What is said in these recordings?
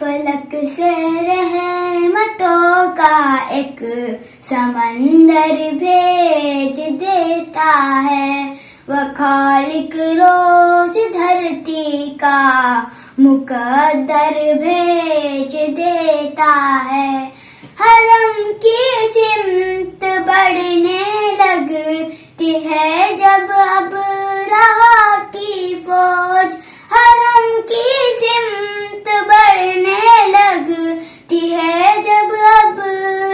फलक से रहमतों का एक समंदर भेज देता है। वह खालिक रोज धरती का मुकद्दर भेज देता है। हरम की सिमत बढ़ने लगती है जब अब रहा की फौज। हरम की सिमत बढ़ने लगती है जब अब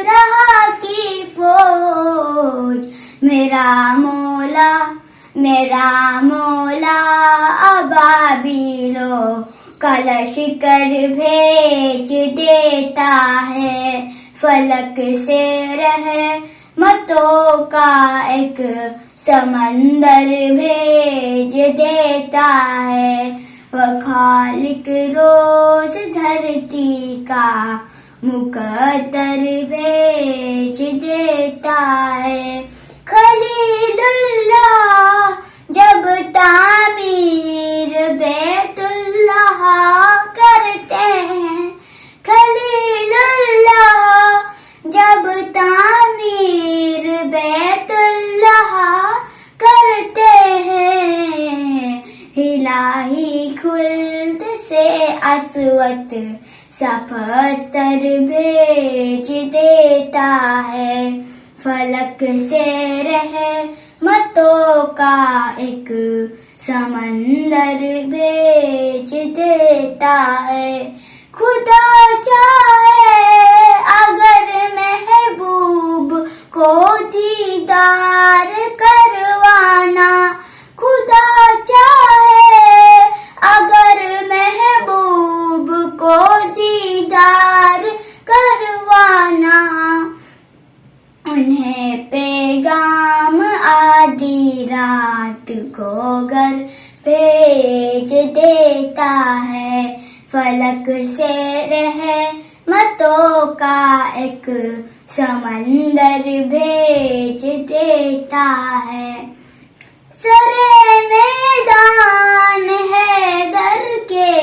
रहा की फौज। मेरा मौला अबाबिलो का लश्कर भेज देता है। फलक से रहमतों का एक समंदर भेज देता है। वह खालिक रोज धरती का मुकद्दर भेज देता है। खलीलुल्लाह जब तामीर बैतुल्लाह करते हैं। खलीलुल्लाह जब तामीर बैतुल्लाह करते हैं। इलाही खुल्द से अस्वत सफतर भेज देता है। फलक से रहमतों का एक समंदर भेज देता है। खुदा चाहे अगर महबूब को दीदार करवाना। खुदा चाहे अगर महबूब को दीदार करवाना। उन्हें पैगाम आधी रात को घर भेज देता है। फलक से रहमतों का एक समंदर भेज देता है। सरे मैदान है दर के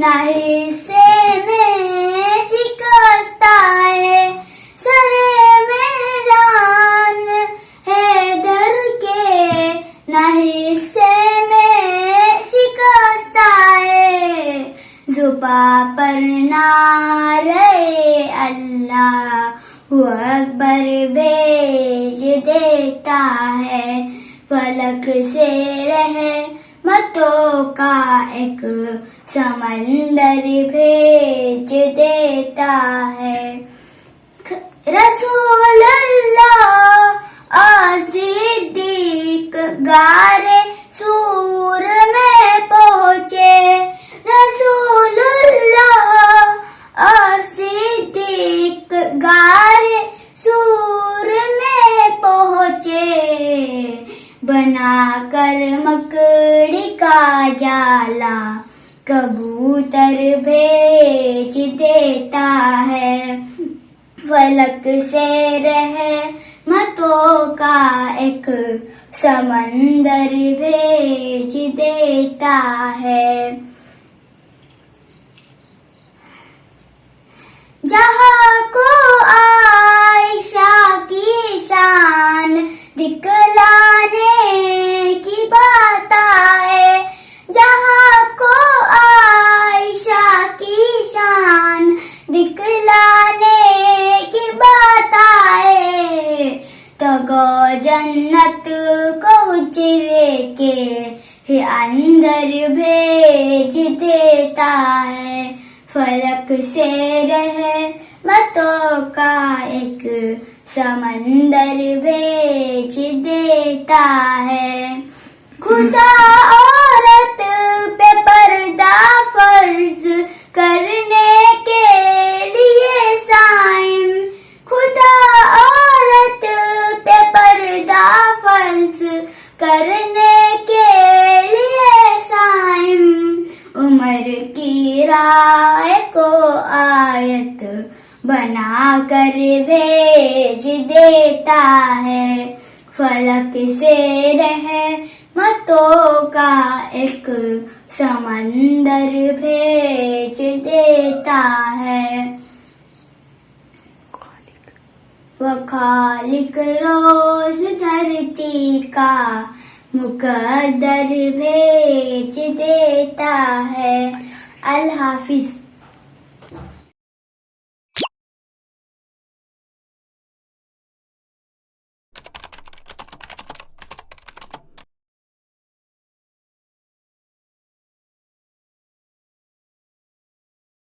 ना हिस्से में शिकस्ता है। सरे मैदान है दर के ना हिस्से में शिकस्ता है। जुबा पर नारे अल्लाहु अकबर भेज देता है। फलक से रहमतों का एक समंदर भेज देता है। रसूलुल्लाह और सिद्दीक गारे सूर में पहुँचे। रसूलुल्लाह और सिद्दीक गारे सूर में पहुँचे। बनाकर मकड़ी का जाला कबूतर भेज देता है। फलक से रहमतों का एक समंदर भेज देता है। जहाँ को आयशा की शान दिखलाने की बात आए। जहाँ को आयशा की शान दिखलाने की बात आए। तो गो जन्नत को उजरे के ही अंदर भेज देता है। फलक से रहमतों का एक समंदर भेज देता है। खुदा औरत पे पर्दा फर्ज करने के लिए साइम। खुदा औरत पे पर्दा फर्ज करने के लिए साइम। उमर की राय को आयत बना कर भेज देता है। फलक से रहमतों का एक समंदर भेज देता है। वह खालिक रोज धरती का मुकद्दर भेज देता है। अल्लाह हाफिज।